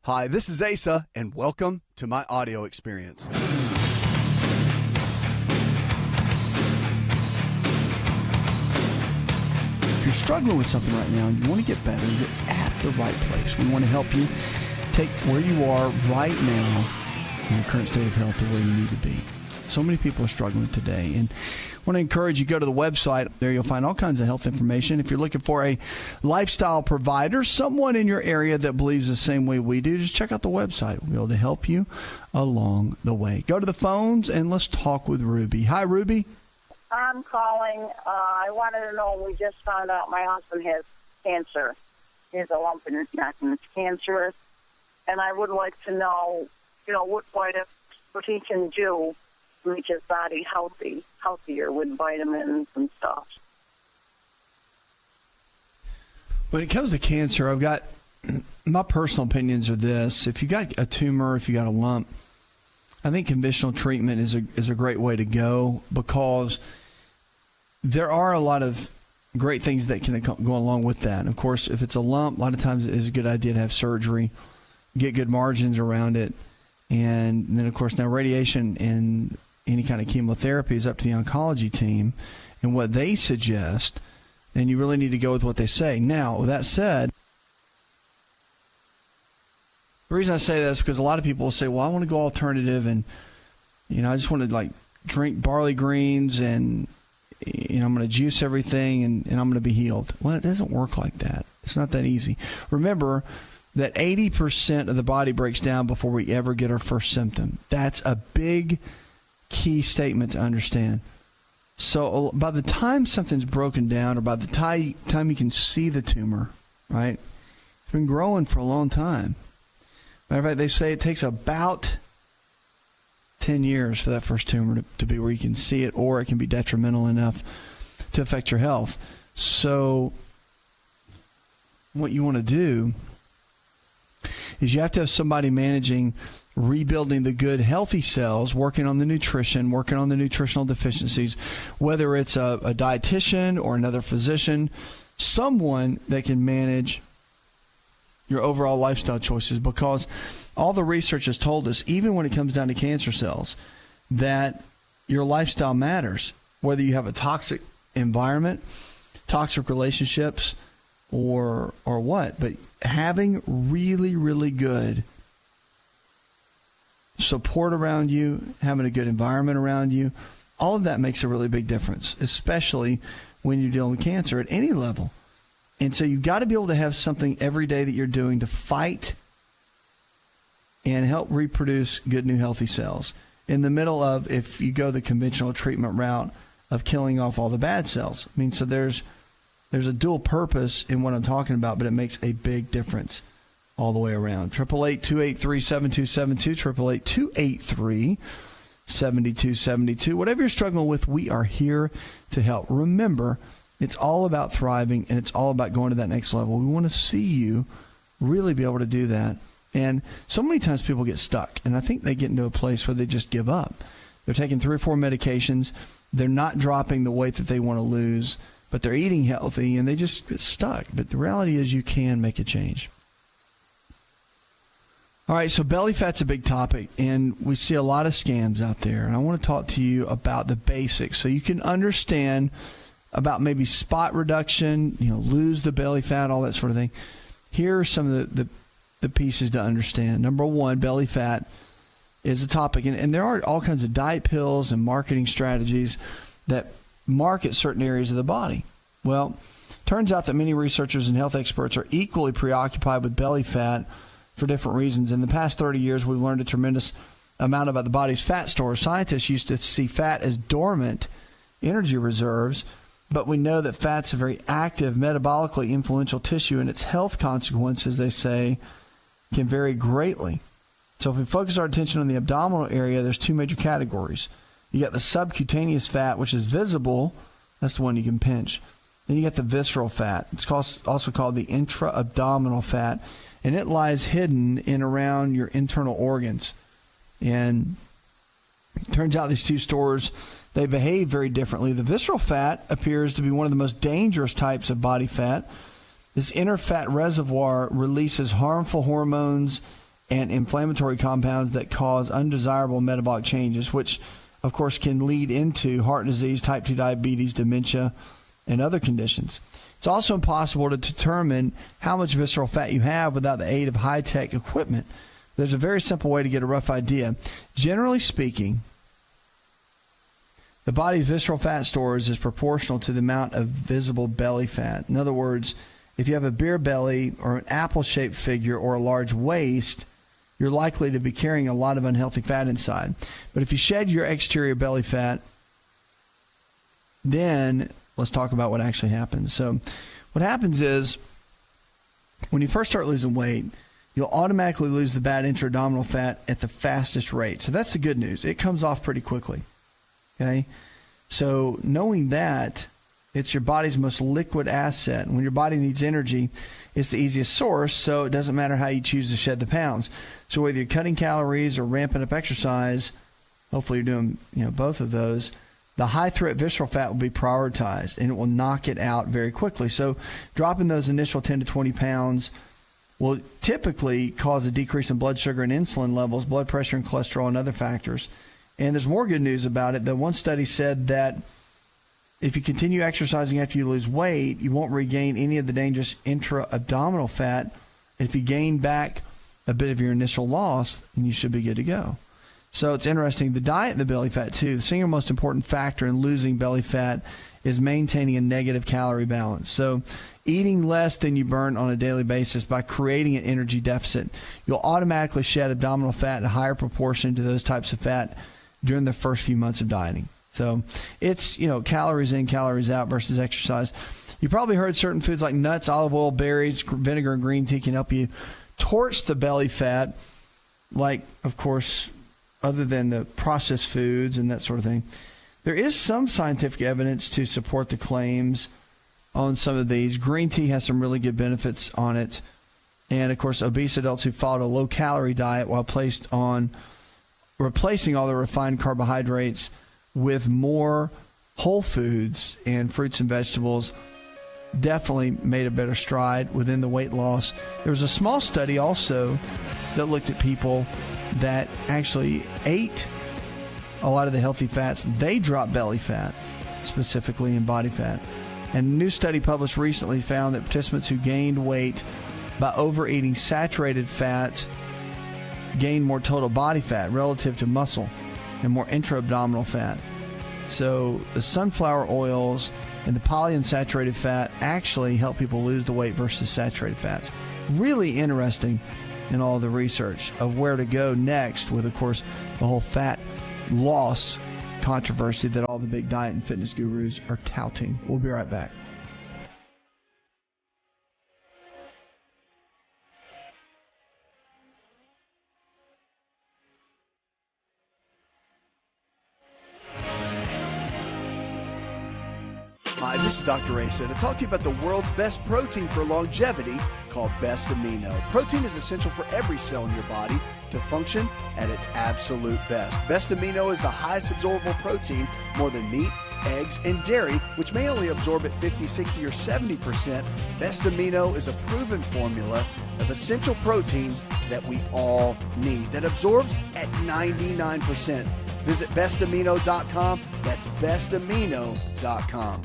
Hi, this is Asa, and welcome to my audio experience. If you're struggling with something right now and you want to get better, you're at the right place. We want to help you take where you are right now in your current state of health to where you need to be. So many people are struggling today, and I want to encourage you to go to the website. There you'll find all kinds of health information. If you're looking for a lifestyle provider, someone in your area that believes the same way we do, just check out the website. We'll be able to help you along the way. Go to the phones, and let's talk with Ruby. Hi, Ruby. I'm calling. I wanted to know, we just found out my husband has cancer. He has a lump in his neck, and it's cancerous. And I would like to know, what he can do to make his body healthier with vitamins and stuff. When it comes to cancer, I've got my personal opinions are this. If you got a tumor, if you got a lump, I think conventional treatment is a great way to go, because there are a lot of great things that can go along with that. And of course, if it's a lump, a lot of times it is a good idea to have surgery, get good margins around it. And then, of course, now radiation and any kind of chemotherapy is up to the oncology team and what they suggest. And you really need to go with what they say. Now, with that said, the reason I say that is because a lot of people will say, well, I want to go alternative, and, I just want to, drink barley greens, and, I'm going to juice everything, and I'm going to be healed. Well, it doesn't work like that. It's not that easy. Remember that 80% of the body breaks down before we ever get our first symptom. That's a big key statement to understand. So by the time something's broken down, or by the time you can see the tumor, right, it's been growing for a long time. Matter of fact, they say it takes about 10 years for that first tumor to be where you can see it, or it can be detrimental enough to affect your health. So what you want to do is you have to have somebody managing rebuilding the good, healthy cells, working on the nutrition, working on the nutritional deficiencies, whether it's a dietitian or another physician, someone that can manage your overall lifestyle choices, because all the research has told us, even when it comes down to cancer cells, that your lifestyle matters, whether you have a toxic environment, toxic relationships, or what. But having really, really good support around you, having a good environment around you, all of that makes a really big difference, especially when you're dealing with cancer at any level. And so you've got to be able to have something every day that you're doing to fight and help reproduce good, new, healthy cells in the middle of, if you go the conventional treatment route of killing off all the bad cells. I mean, so there's a dual purpose in what I'm talking about, but it makes a big difference all the way around. 888-283-7272, 888-283-7272. Whatever you're struggling with, we are here to help. Remember, it's all about thriving, and it's all about going to that next level. We want to see you really be able to do that. And so many times people get stuck, and I think they get into a place where they just give up. They're taking 3 or 4 medications. They're not dropping the weight that they want to lose, but they're eating healthy, and they just get stuck. But the reality is you can make a change. All right, so belly fat's a big topic, and we see a lot of scams out there. And I want to talk to you about the basics so you can understand about maybe spot reduction, lose the belly fat, all that sort of thing. Here are some of the pieces to understand. Number one, belly fat is a topic, and there are all kinds of diet pills and marketing strategies that market certain areas of the body. Well, turns out that many researchers and health experts are equally preoccupied with belly fat for different reasons. In the past 30 years, we've learned a tremendous amount about the body's fat stores. Scientists used to see fat as dormant energy reserves, but we know that fat's a very active, metabolically influential tissue, and its health consequences, they say, can vary greatly. So if we focus our attention on the abdominal area, there's 2 major categories. You got the subcutaneous fat, which is visible. That's the one you can pinch. Then you got the visceral fat. It's also called the intra-abdominal fat, and it lies hidden in around your internal organs. And it turns out these 2 stores, they behave very differently. The visceral fat appears to be one of the most dangerous types of body fat. This inner fat reservoir releases harmful hormones and inflammatory compounds that cause undesirable metabolic changes, which, of course, can lead into heart disease, type 2 diabetes, dementia, and other conditions. It's also impossible to determine how much visceral fat you have without the aid of high-tech equipment. There's a very simple way to get a rough idea. Generally speaking, the body's visceral fat stores is proportional to the amount of visible belly fat. In other words, if you have a beer belly or an apple-shaped figure or a large waist, you're likely to be carrying a lot of unhealthy fat inside. But if you shed your exterior belly fat, then let's talk about what actually happens. So what happens is when you first start losing weight, you'll automatically lose the bad intra-abdominal fat at the fastest rate. So that's the good news. It comes off pretty quickly. Okay? So knowing that, it's your body's most liquid asset. When your body needs energy, it's the easiest source, so it doesn't matter how you choose to shed the pounds. So whether you're cutting calories or ramping up exercise, hopefully you're doing both of those, the high-threat visceral fat will be prioritized, and it will knock it out very quickly. So dropping those initial 10 to 20 pounds will typically cause a decrease in blood sugar and insulin levels, blood pressure and cholesterol, and other factors. And there's more good news about it. The one study said that if you continue exercising after you lose weight, you won't regain any of the dangerous intra-abdominal fat. And if you gain back a bit of your initial loss, then you should be good to go. So it's interesting. The diet and the belly fat, too. The single most important factor in losing belly fat is maintaining a negative calorie balance. So eating less than you burn on a daily basis by creating an energy deficit, you'll automatically shed abdominal fat in a higher proportion to those types of fat during the first few months of dieting. So it's, calories in, calories out versus exercise. You probably heard certain foods like nuts, olive oil, berries, vinegar, and green tea can help you torch the belly fat, like, of course, other than the processed foods and that sort of thing. There is some scientific evidence to support the claims on some of these. Green tea has some really good benefits on it. And, of course, obese adults who followed a low-calorie diet while replacing all the refined carbohydrates with more whole foods and fruits and vegetables definitely made a better stride within the weight loss. There was a small study also that looked at people that actually ate a lot of the healthy fats. They dropped belly fat, specifically in body fat. And a new study published recently found that participants who gained weight by overeating saturated fats gained more total body fat relative to muscle and more intra-abdominal fat. So the sunflower oils and the polyunsaturated fat actually help people lose the weight versus saturated fats. Really interesting in all the research of where to go next with, of course, the whole fat loss controversy that all the big diet and fitness gurus are touting. We'll be right back. Hi, this is Dr. Asa to talk to you about the world's best protein for longevity called Best Amino. Protein is essential for every cell in your body to function at its absolute best. Best Amino is the highest absorbable protein, more than meat, eggs, and dairy, which may only absorb at 50, 60, or 70%. Best Amino is a proven formula of essential proteins that we all need that absorbs at 99%. Visit bestamino.com. That's bestamino.com.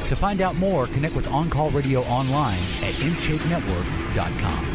To find out more, connect with On Call Radio online at InShapeNetwork.com.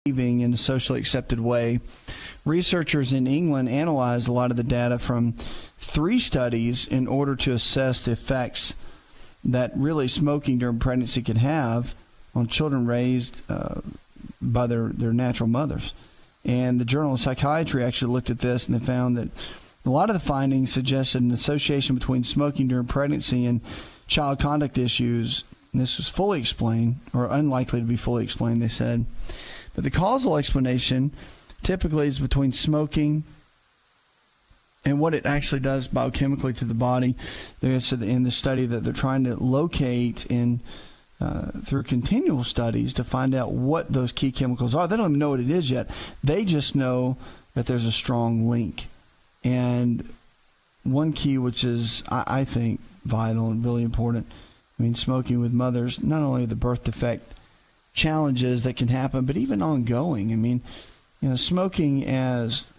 In a socially accepted way researchers in England analyzed a lot of the data from 3 studies in order to assess the effects that really smoking during pregnancy could have on children raised by their natural mothers. And the Journal of Psychiatry actually looked at this, and they found that a lot of the findings suggested an association between smoking during pregnancy and child conduct issues. And this was fully explained, or unlikely to be fully explained, they said. But the causal explanation typically is between smoking and what it actually does biochemically to the body. They said in the study that they're trying to locate through continual studies to find out what those key chemicals are. They don't even know what it is yet. They just know that there's a strong link. And one key, which is, I think, vital and really important, I mean, smoking with mothers, not only the birth defect challenges that can happen, but even ongoing. I mean, smoking as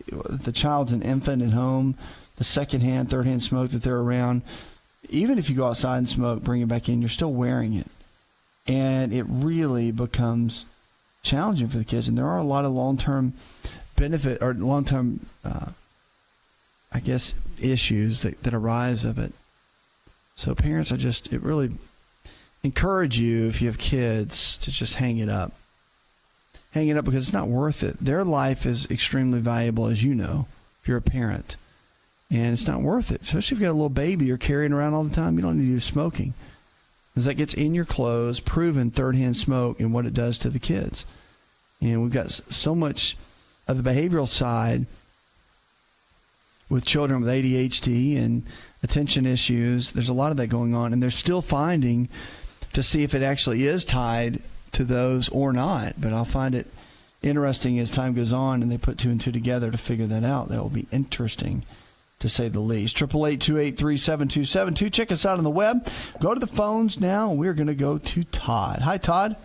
the child's an infant at home, the secondhand, third-hand smoke that they're around, even if you go outside and smoke, bring it back in, you're still wearing it. And it really becomes challenging for the kids. And there are a lot of long-term benefit or long-term, issues that arise of it. So parents, it really encourage you, if you have kids, to just hang it up. Hang it up because it's not worth it. Their life is extremely valuable, as you know, if you're a parent. And it's not worth it, especially if you've got a little baby you're carrying around all the time. You don't need to do smoking, because that gets in your clothes, proven third-hand smoke and what it does to the kids. And we've got so much of the behavioral side with children with ADHD and attention issues. There's a lot of that going on, and they're still finding to see if it actually is tied to those or not. But I'll find it interesting as time goes on and they put 2 and 2 together to figure that out. That will be interesting, to say the least. 888-283-7272. Check us out on the web. Go to the phones now. We're going to go to Todd. Hi, Todd.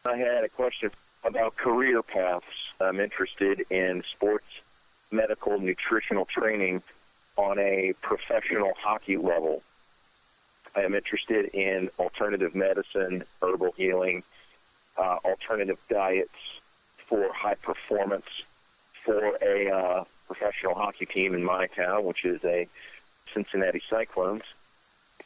I had a question about career paths. I'm interested in sports, medical, nutritional training on a professional hockey level. I am interested in alternative medicine, herbal healing, alternative diets for high performance for a professional hockey team in my town, which is a Cincinnati Cyclones.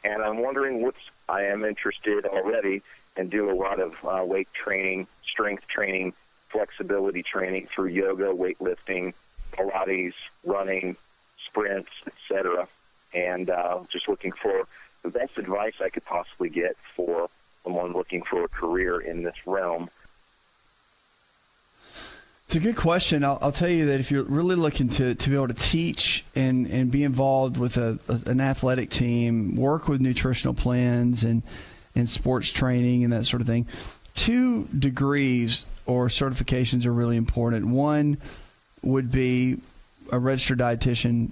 And I'm wondering I am interested already and do a lot of weight training, strength training, flexibility training through yoga, weightlifting, Pilates, running, sprints, etc. And just looking for the best advice I could possibly get for someone looking for a career in this realm. It's a good question. I'll tell you that if you're really looking to be able to teach and be involved with an athletic team, work with nutritional plans and sports training and that sort of thing, 2 degrees or certifications are really important. One would be a registered dietitian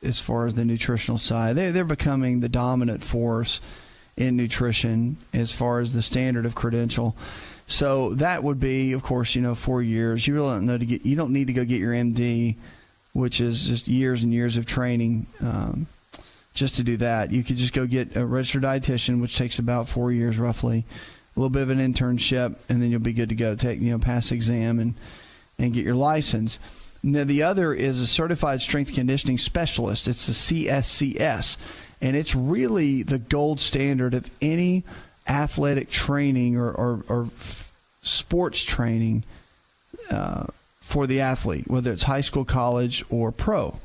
as far as the nutritional side. They're becoming the dominant force in nutrition as far as the standard of credential. So that would be, of course, 4 years. You really you don't need to go get your MD, which is just years and years of training just to do that. You could just go get a registered dietitian, which takes about 4 years roughly, a little bit of an internship, and then you'll be good to go. Pass the exam and get your license. Now, the other is a certified strength conditioning specialist. It's the CSCS, and it's really the gold standard of any athletic training or sports training for the athlete, whether it's high school, college, or pro.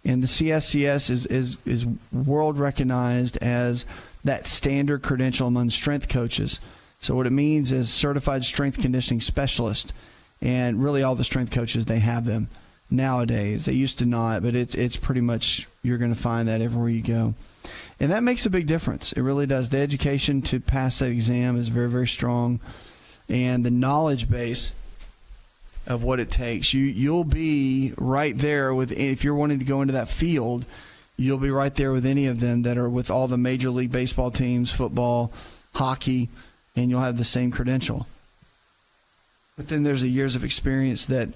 And the CSCS is world recognized as that standard credential among strength coaches. So what it means is certified strength conditioning specialist. And really all the strength coaches, they have them nowadays. They used to not, but it's pretty much, you're going to find that everywhere you go. And that makes a big difference. It really does. The education to pass that exam is very, very strong. And the knowledge base of what it takes, you'll be right there with, if you're wanting to go into that field, you'll be right there with any of them that are with all the Major League Baseball teams, football, hockey, and you'll have the same credential. But then there's the years of experience that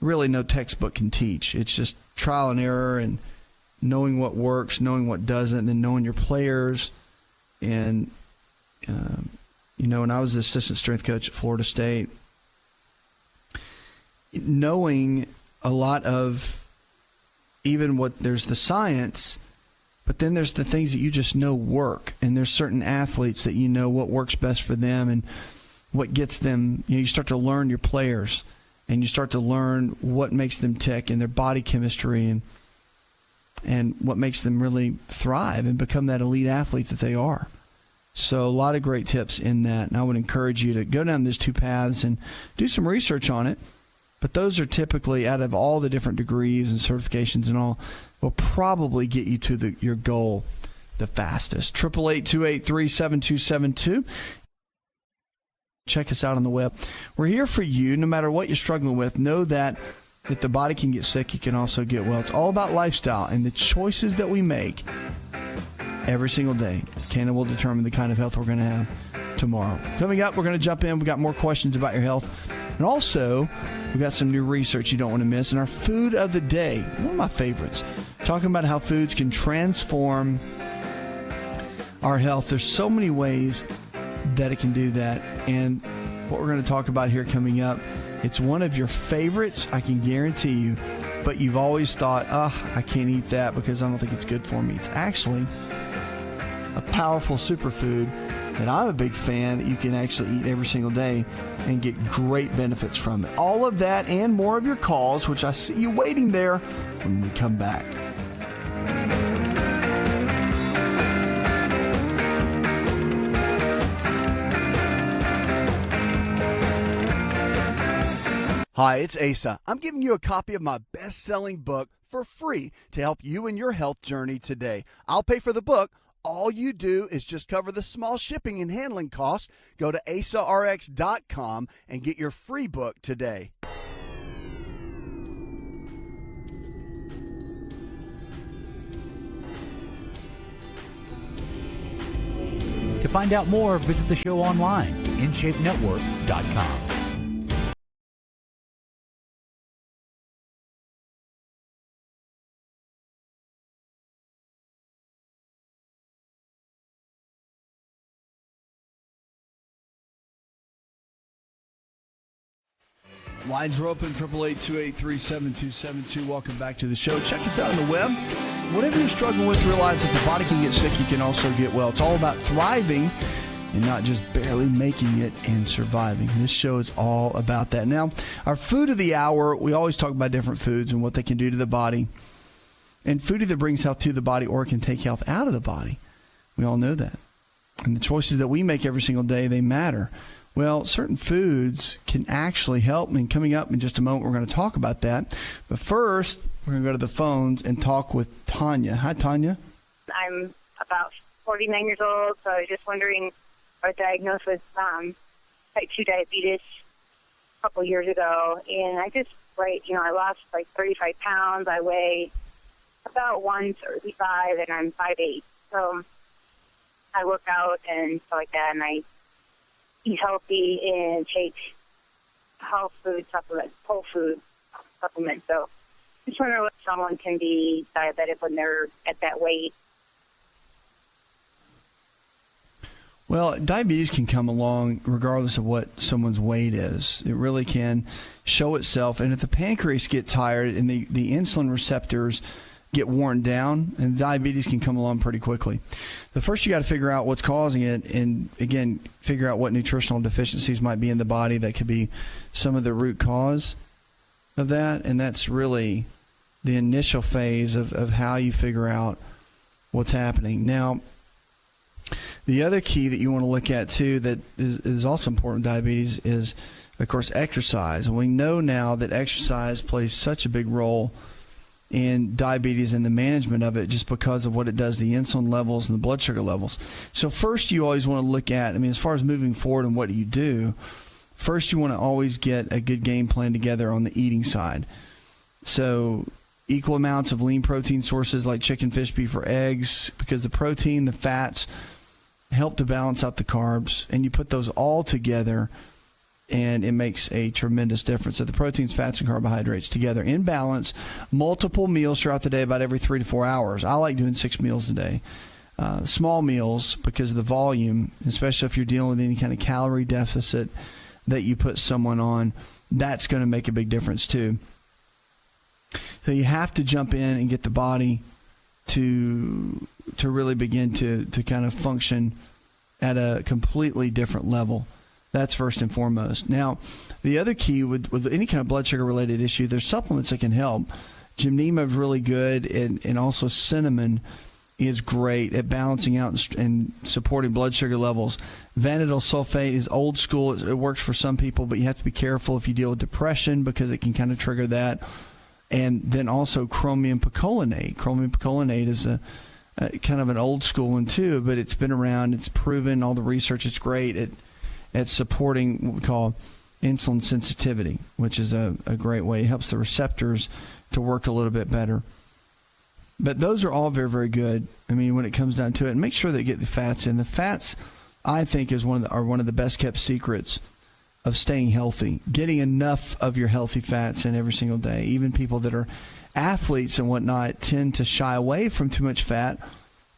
really no textbook can teach. It's just trial and error and knowing what works, knowing what doesn't, and then knowing your players. And, when I was the assistant strength coach at Florida State, knowing a lot of even what there's the science, but then there's the things that you just know work. And there's certain athletes that you know what works best for them and what gets them. You start to learn your players, and you start to learn what makes them tick and their body chemistry and what makes them really thrive and become that elite athlete that they are. So a lot of great tips in that. And I would encourage you to go down these two paths and do some research on it. But those are typically, out of all the different degrees and certifications and all, will probably get you to your goal the fastest. 888-283-7272. Check us out on the web. We're here for you no matter what you're struggling with. Know that if the body can get sick, you can also get well. It's all about lifestyle, and the choices that we make every single day can and will determine the kind of health we're going to have tomorrow. Coming up, we're going to jump in. We've got more questions about your health. And also, we've got some new research you don't want to miss. And our food of the day, one of my favorites, talking about how foods can transform our health. There's so many ways that it can do that. And what we're going to talk about here coming up, it's one of your favorites, I can guarantee you, but you've always thought, I can't eat that because I don't think it's good for me. It's actually a powerful superfood that I'm a big fan that you can actually eat every single day and get great benefits from it. All of that and more of your calls, which I see you waiting there when we come back. Hi, it's Asa. I'm giving you a copy of my best-selling book for free to help you in your health journey today. I'll pay for the book. All you do is just cover the small shipping and handling costs. Go to AsaRx.com and get your free book today. To find out more, visit the show online, InShapeNetwork.com. Lines are open, 888-283-7272. Welcome back to the show. Check us out on the web. Whatever you're struggling with, realize that the body can get sick, you can also get well. It's all about thriving and not just barely making it and surviving. This show is all about that. Now, our food of the hour, we always talk about different foods and what they can do to the body. And food either brings health to the body or can take health out of the body. We all know that. And the choices that we make every single day, they matter. Well, certain foods can actually help, and coming up in just a moment, we're going to talk about that. But first, we're going to go to the phones and talk with Tanya. Hi, Tanya. I'm about 49 years old, so I was just wondering, I was diagnosed with type 2 diabetes a couple years ago, and I lost like 35 pounds. I weigh about 135, and I'm 5'8". So I work out and stuff like that, and I eat healthy and take health food supplements, whole food supplements. So just wondering if someone can be diabetic when they're at that weight. Well, diabetes can come along regardless of what someone's weight is. It really can show itself. And if the pancreas gets tired and the insulin receptors get worn down, and diabetes can come along pretty quickly. The first, you got to figure out what's causing it, and again, figure out what nutritional deficiencies might be in the body that could be some of the root cause of that. And that's really the initial phase of how you figure out what's happening. Now, the other key that you want to look at too that is also important with diabetes is, of course, exercise. And we know now that exercise plays such a big role in diabetes and the management of it, just because of what it does to the insulin levels and the blood sugar levels. So first, you always want to look at, as far as moving forward and what do you do, first you want to always get a good game plan together on the eating side. So equal amounts of lean protein sources like chicken, fish, beef, or eggs, because the protein, the fats help to balance out the carbs, and you put those all together and it makes a tremendous difference. So the proteins, fats, and carbohydrates together in balance, multiple meals throughout the day, about every 3 to 4 hours. I like doing 6 meals a day. Small meals because of the volume, especially if you're dealing with any kind of calorie deficit. that you put someone on, that's going to make a big difference too. So you have to jump in and get the body to really begin to kind of function at a completely different level. That's first and foremost. Now, the other key with any kind of blood sugar related issue, there's supplements that can help. Gymnema is really good, and also cinnamon is great at balancing out and supporting blood sugar levels. Vanadyl sulfate is old school. It works for some people, but you have to be careful if you deal with depression because it can kind of trigger that. And then also chromium picolinate. Chromium picolinate is a kind of an old school one too, but it's been around. It's proven. All the research is great at supporting what we call insulin sensitivity, which is a great way. It helps the receptors to work a little bit better. But those are all very, very good. I mean, when it comes down to it, and make sure they get the fats in. The fats, I think, are one of the best kept secrets of staying healthy. Getting enough of your healthy fats in every single day. Even people that are athletes and whatnot tend to shy away from too much fat,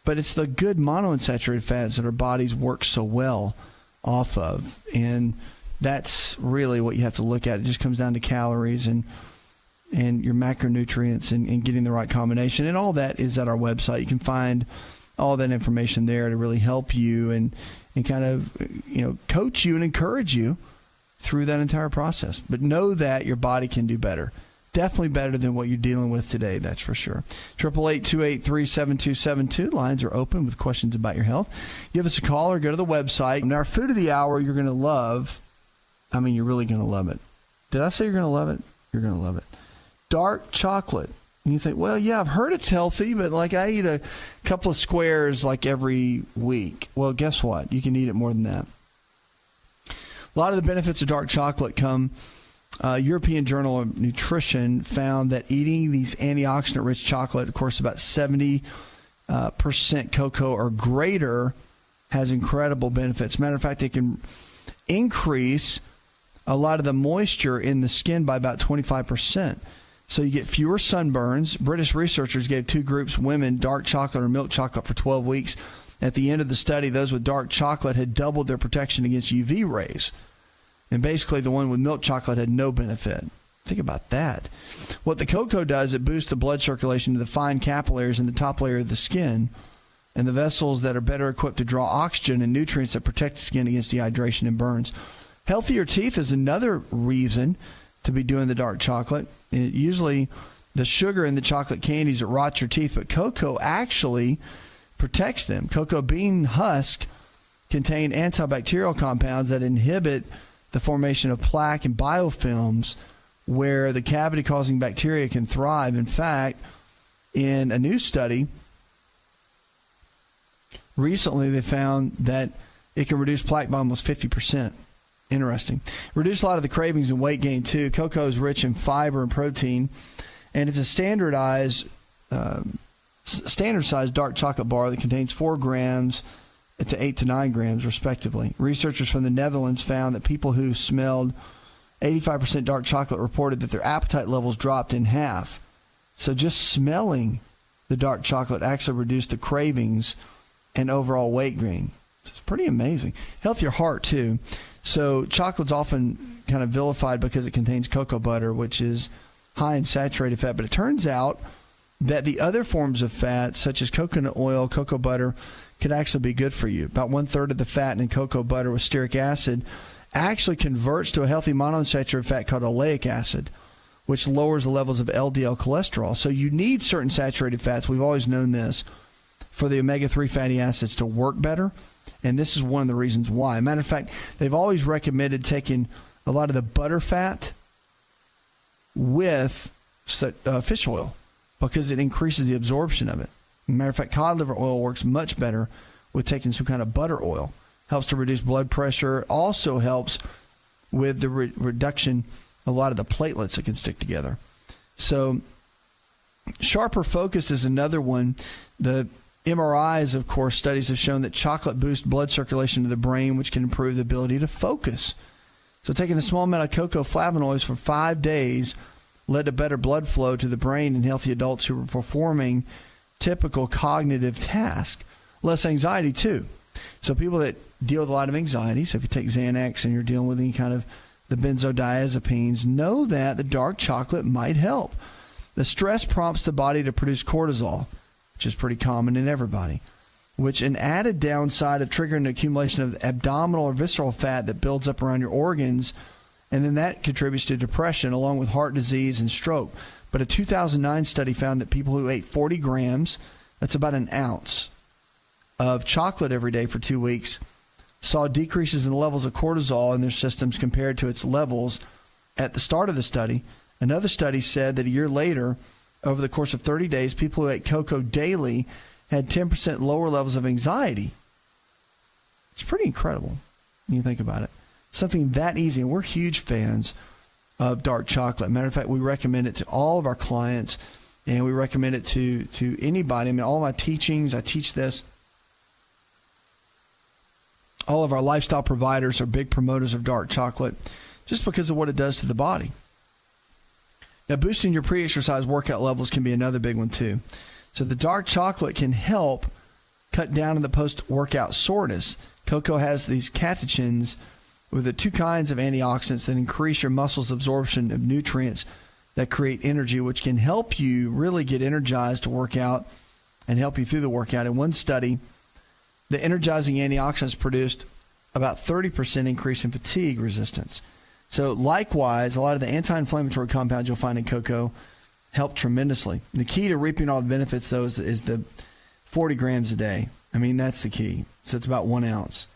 but it's the good monounsaturated fats that our bodies work so well off of, and that's really what you have to look at. It just comes down to calories and your macronutrients and getting the right combination, and all that is at our website. You can find all that information there to really help you and kind of coach you and encourage you through that entire process. But know that your body can do better. Definitely better than what you're dealing with today, that's for sure. 888-283-7272. Lines are open with questions about your health. Give us a call or go to the website. And our food of the hour you're going to love. I mean, you're really going to love it. Did I say you're going to love it? You're going to love it. Dark chocolate. And you think, well, yeah, I've heard it's healthy, but like I eat a couple of squares like every week. Well, guess what? You can eat it more than that. A lot of the benefits of dark chocolate come. European Journal of Nutrition found that eating these antioxidant-rich chocolate, of course, about 70% cocoa or greater, has incredible benefits. Matter of fact, they can increase a lot of the moisture in the skin by about 25%. So you get fewer sunburns. British researchers gave two groups, women, dark chocolate or milk chocolate for 12 weeks. At the end of the study, those with dark chocolate had doubled their protection against UV rays. And basically, the one with milk chocolate had no benefit. Think about that. What the cocoa does, it boosts the blood circulation to the fine capillaries in the top layer of the skin and the vessels that are better equipped to draw oxygen and nutrients that protect the skin against dehydration and burns. Healthier teeth is another reason to be doing the dark chocolate. Usually, the sugar in the chocolate candies that rot your teeth, but cocoa actually protects them. Cocoa bean husk contain antibacterial compounds that inhibit the formation of plaque and biofilms where the cavity-causing bacteria can thrive. In fact, in a new study, recently they found that it can reduce plaque by almost 50%. Interesting. Reduce a lot of the cravings and weight gain, too. Cocoa is rich in fiber and protein, and it's a standard-sized dark chocolate bar that contains 4 grams to 8 to 9 grams, respectively. Researchers from the Netherlands found that people who smelled 85% dark chocolate reported that their appetite levels dropped in half. So just smelling the dark chocolate actually reduced the cravings and overall weight gain. It's pretty amazing. Healthier heart, too. So chocolate's often kind of vilified because it contains cocoa butter, which is high in saturated fat. But it turns out that the other forms of fat, such as coconut oil, cocoa butter, could actually be good for you. About 1/3 of the fat in cocoa butter with stearic acid actually converts to a healthy monounsaturated fat called oleic acid, which lowers the levels of LDL cholesterol. So you need certain saturated fats. We've always known this for the omega-3 fatty acids to work better, and this is one of the reasons why. Matter of fact, they've always recommended taking a lot of the butter fat with fish oil because it increases the absorption of it. Matter of fact, cod liver oil works much better with taking some kind of butter oil. Helps to reduce blood pressure. Also helps with the reduction of a lot of the platelets that can stick together. So sharper focus is another one. The MRIs, of course, studies have shown that chocolate boosts blood circulation to the brain, which can improve the ability to focus. So taking a small amount of cocoa flavonoids for 5 days led to better blood flow to the brain in healthy adults who were performing typical cognitive tasks. Less anxiety, too. So people that deal with a lot of anxiety, so if you take Xanax and you're dealing with any kind of the benzodiazepines, know that the dark chocolate might help. The stress prompts the body to produce cortisol, which is pretty common in everybody, which an added downside of triggering the accumulation of abdominal or visceral fat that builds up around your organs, and then that contributes to depression along with heart disease and stroke. But a 2009 study found that people who ate 40 grams, that's about an ounce, of chocolate every day for 2 weeks, saw decreases in the levels of cortisol in their systems compared to its levels at the start of the study. Another study said that a year later, over the course of 30 days, people who ate cocoa daily had 10% lower levels of anxiety. It's pretty incredible when you think about it. Something that easy, and we're huge fans of dark chocolate. Matter of fact, we recommend it to all of our clients, and we recommend it to anybody. I mean, all my teachings, I teach this. All of our lifestyle providers are big promoters of dark chocolate just because of what it does to the body. Now, boosting your pre-exercise workout levels can be another big one, too. So the dark chocolate can help cut down on the post-workout soreness. Cocoa has these catechins with the two kinds of antioxidants that increase your muscles' absorption of nutrients that create energy, which can help you really get energized to work out and help you through the workout. In one study, the energizing antioxidants produced about 30% increase in fatigue resistance. So likewise, a lot of the anti-inflammatory compounds you'll find in cocoa help tremendously. The key to reaping all the benefits, though, is the 40 grams a day. I mean, that's the key. So it's about 1 ounce.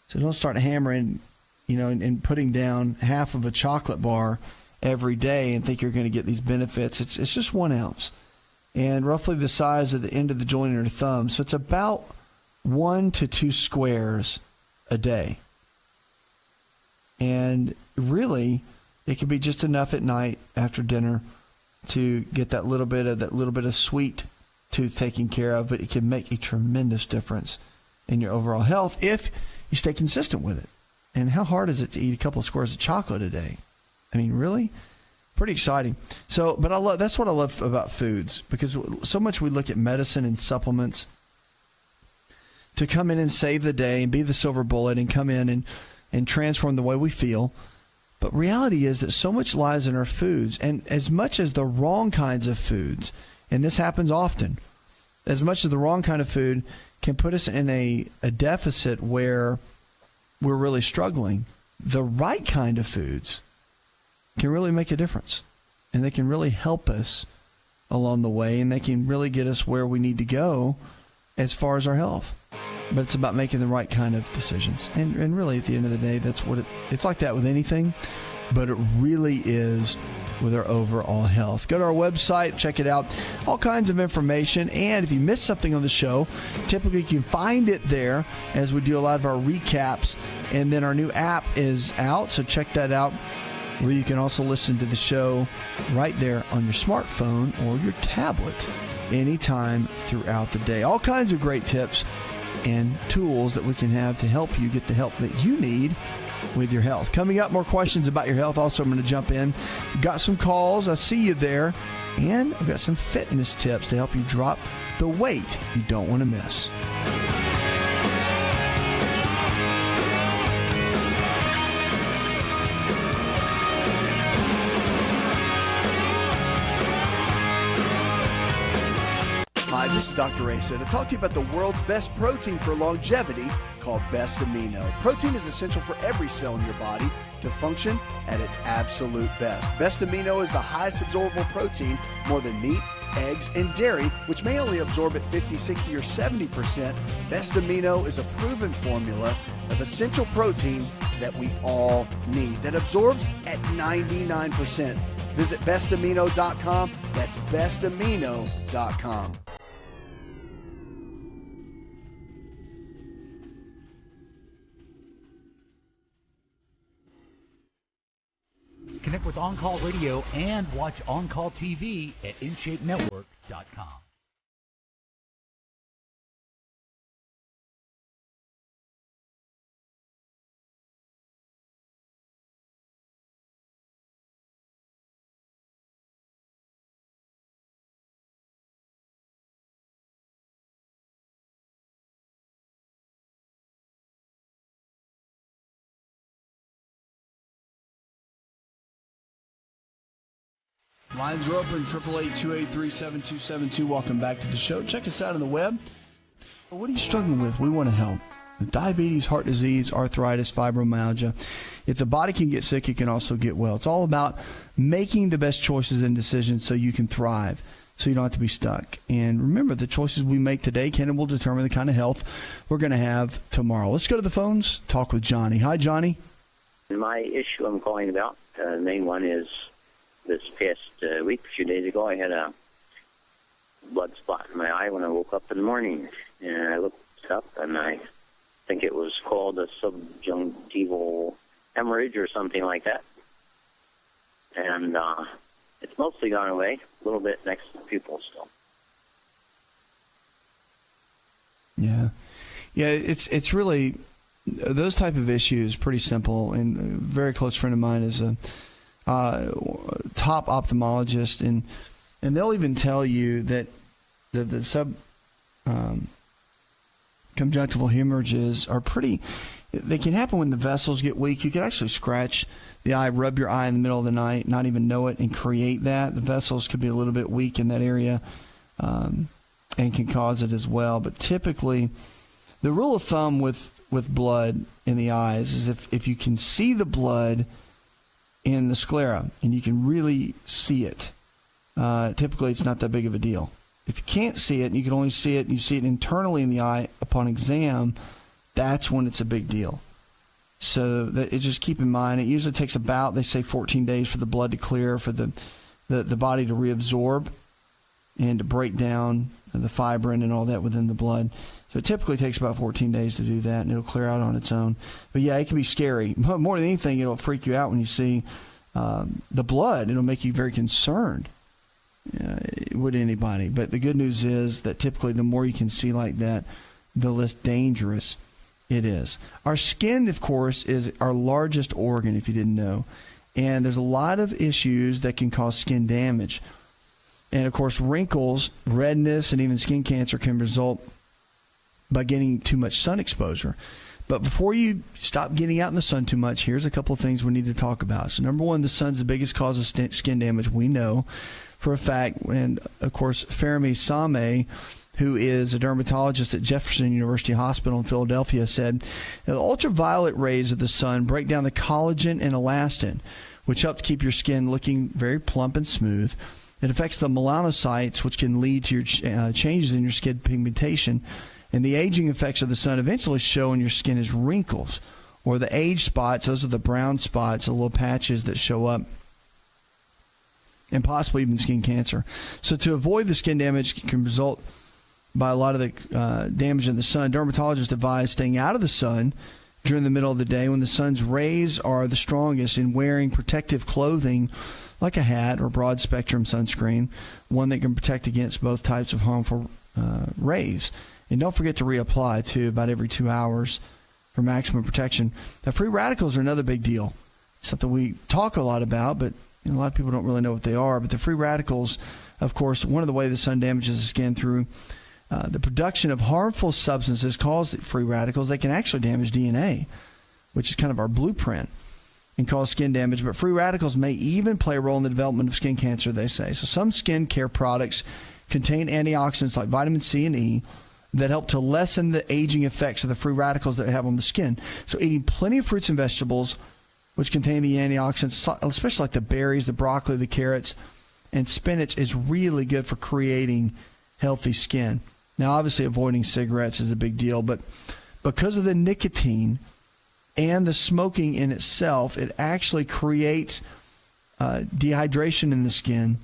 So don't start hammering, and putting down half of a chocolate bar every day and think you're going to get these benefits. It's just 1 ounce and roughly the size of the end of the joint of your thumb. So it's about 1 to 2 squares a day. And really, it can be just enough at night after dinner to get that little bit of sweet tooth taken care of, but it can make a tremendous difference in your overall health if you stay consistent with it. And how hard is it to eat a couple of squares of chocolate a day? I mean, really? Pretty exciting. So, but that's what I love about foods, because so much we look at medicine and supplements to come in and save the day and be the silver bullet and come in and transform the way we feel. But reality is that so much lies in our foods, and as much as the wrong kinds of foods, and this happens often, as much as the wrong kind of food can put us in a deficit where we're really struggling, the right kind of foods can really make a difference, and they can really help us along the way, and they can really get us where we need to go as far as our health. But it's about making the right kind of decisions. And really, at the end of the day, that's what it's like that with anything, but it really is with our overall health. Go to our website, check it out. All kinds of information. And if you missed something on the show, typically you can find it there as we do a lot of our recaps. And then our new app is out, so check that out, where you can also listen to the show right there on your smartphone or your tablet anytime throughout the day. All kinds of great tips and tools that we can have to help you get the help that you need with your health. Coming up, more questions about your health. Also, I'm going to jump in. Got some calls. I see you there. And I've got some fitness tips to help you drop the weight you don't want to miss. Hi, this is Dr. Asa to talk to you about the world's best protein for longevity called Best Amino. Protein is essential for every cell in your body to function at its absolute best. Best Amino is the highest absorbable protein, more than meat, eggs, and dairy, which may only absorb at 50, 60, or 70%. Best Amino is a proven formula of essential proteins that we all need that absorbs at 99%. Visit bestamino.com. That's bestamino.com. Connect with On Call Radio and watch On Call TV at InShapeNetwork.com. Lines are open, 888-283-7272. Welcome back to the show. Check us out on the web. What are you struggling with? We want to help. Diabetes, heart disease, arthritis, fibromyalgia. If the body can get sick, it can also get well. It's all about making the best choices and decisions so you can thrive, so you don't have to be stuck. And remember, the choices we make today can and will determine the kind of health we're going to have tomorrow. Let's go to the phones, talk with Johnny. Hi, Johnny. My issue I'm calling about, the main one is this past week, a few days ago, I had a blood spot in my eye when I woke up in the morning. And I looked up, and I think it was called a subjunctival hemorrhage or something like that. And it's mostly gone away, a little bit next to the pupil still. Yeah, it's really, those type of issues, pretty simple. And a very close friend of mine is a top ophthalmologist, and they'll even tell you that the conjunctival hemorrhages are they can happen when the vessels get weak. You can actually scratch the eye, rub your eye in the middle of the night, not even know it, and create that. The vessels could be a little bit weak in that area and can cause it as well. But typically, the rule of thumb with blood in the eyes is if you can see the blood in the sclera and you can really see it, typically it's not that big of a deal. If you can't see it and you can only see it and you see it internally in the eye upon exam, that's when it's a big deal. So just keep in mind, it usually takes about, they say, 14 days for the blood to clear, for the body to reabsorb and to break down the fibrin and all that within the blood. So it typically takes about 14 days to do that, and it'll clear out on its own. But yeah, it can be scary. More than anything, it'll freak you out when you see the blood. It'll make you very concerned. Would anybody. But the good news is that typically the more you can see like that, the less dangerous it is. Our skin, of course, is our largest organ, if you didn't know. And there's a lot of issues that can cause skin damage. And, of course, wrinkles, redness, and even skin cancer can result by getting too much sun exposure. But before you stop getting out in the sun too much, here's a couple of things we need to talk about. So, number one, the sun's the biggest cause of skin damage, we know for a fact. And, of course, Fermi Same, who is a dermatologist at Jefferson University Hospital in Philadelphia, said the ultraviolet rays of the sun break down the collagen and elastin, which help to keep your skin looking very plump and smooth. It affects the melanocytes, which can lead to your changes in your skin pigmentation. And the aging effects of the sun eventually show in your skin as wrinkles, or the age spots. Those are the brown spots, the little patches that show up, and possibly even skin cancer. So to avoid the skin damage can result by a lot of the damage in the sun, dermatologists advise staying out of the sun during the middle of the day when the sun's rays are the strongest, and wearing protective clothing like a hat or broad spectrum sunscreen, one that can protect against both types of harmful rays. And don't forget to reapply, too, about every 2 hours for maximum protection. Now, free radicals are another big deal, something we talk a lot about, but a lot of people don't really know what they are. But the free radicals, of course, one of the ways the sun damages the skin through the production of harmful substances called free radicals. They can actually damage DNA, which is kind of our blueprint, and cause skin damage. But free radicals may even play a role in the development of skin cancer, they say. So some skin care products contain antioxidants like vitamin C and E that help to lessen the aging effects of the free radicals that they have on the skin. So eating plenty of fruits and vegetables, which contain the antioxidants, especially like the berries, the broccoli, the carrots, and spinach, is really good for creating healthy skin. Now, obviously, avoiding cigarettes is a big deal, but because of the nicotine and the smoking in itself, it actually creates dehydration in the skin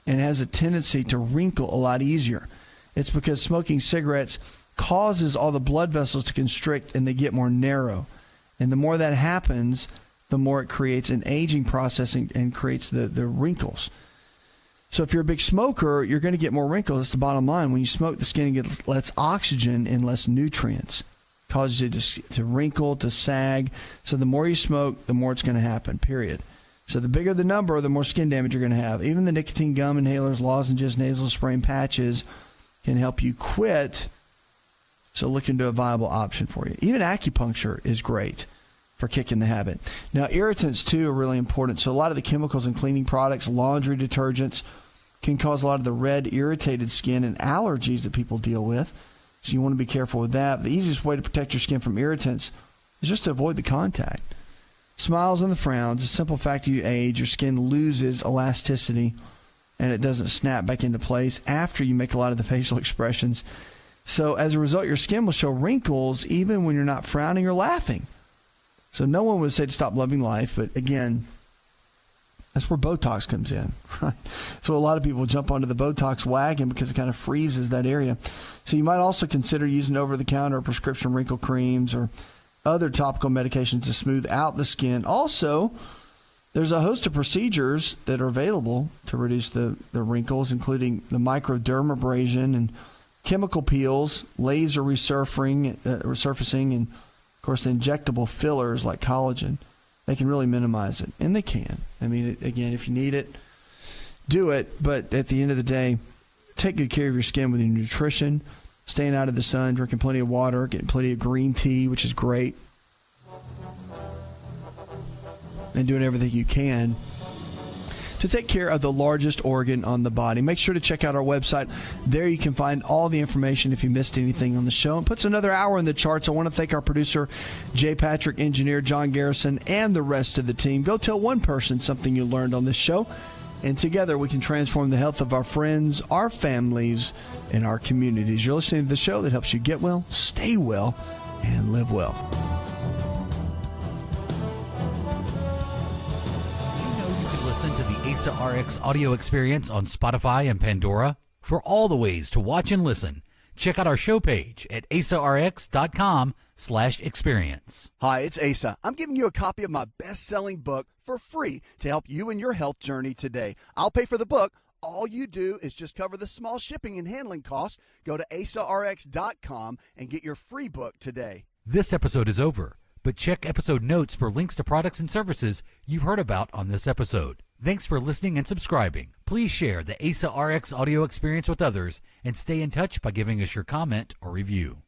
and has a tendency to wrinkle a lot easier. It's because smoking cigarettes causes all the blood vessels to constrict and they get more narrow. And the more that happens, the more it creates an aging process and creates the wrinkles. So if you're a big smoker, you're going to get more wrinkles. That's the bottom line. When you smoke, the skin gets less oxygen and less nutrients. It causes it to wrinkle, to sag. So the more you smoke, the more it's going to happen, period. So the bigger the number, the more skin damage you're going to have. Even the nicotine gum inhalers, lozenges, nasal spray, and patches can help you quit. So look into a viable option for you. Even acupuncture is great. for kicking the habit. Now, irritants, too, are really important. So a lot of the chemicals in cleaning products, laundry detergents, can cause a lot of the red, irritated skin and allergies that people deal with. So you want to be careful with that. The easiest way to protect your skin from irritants is just to avoid the contact. Smiles and the frowns, the simple fact you age, your skin loses elasticity and it doesn't snap back into place after you make a lot of the facial expressions. So as a result, your skin will show wrinkles even when you're not frowning or laughing. So no one would say to stop loving life, but again, that's where Botox comes in, right? So a lot of people jump onto the Botox wagon because it kind of freezes that area. So you might also consider using over-the-counter prescription wrinkle creams or other topical medications to smooth out the skin. Also, there's a host of procedures that are available to reduce the wrinkles, including the microdermabrasion and chemical peels, laser resurfacing, and, of course, the injectable fillers like collagen. They can really minimize it, and they can. I mean, again, if you need it, do it. But at the end of the day, take good care of your skin with your nutrition, staying out of the sun, drinking plenty of water, getting plenty of green tea, which is great, and doing everything you can to take care of the largest organ on the body. Make sure to check out our website. There you can find all the information if you missed anything on the show. And puts another hour in the charts. I want to thank our producer, Jay Patrick, engineer John Garrison, and the rest of the team. Go tell one person something you learned on this show, and together we can transform the health of our friends, our families, and our communities. You're listening to the show that helps you get well, stay well, and live well. Listen to the AsaRx audio experience on Spotify and Pandora. For all the ways to watch and listen, check out our show page at asarx.com/experience. Hi, it's Asa. I'm giving you a copy of my best-selling book for free to help you in your health journey today. I'll pay for the book. All you do is just cover the small shipping and handling costs. Go to asarx.com and get your free book today. This episode is over, but check episode notes for links to products and services you've heard about on this episode. Thanks for listening and subscribing. Please share the AsaRx audio experience with others and stay in touch by giving us your comment or review.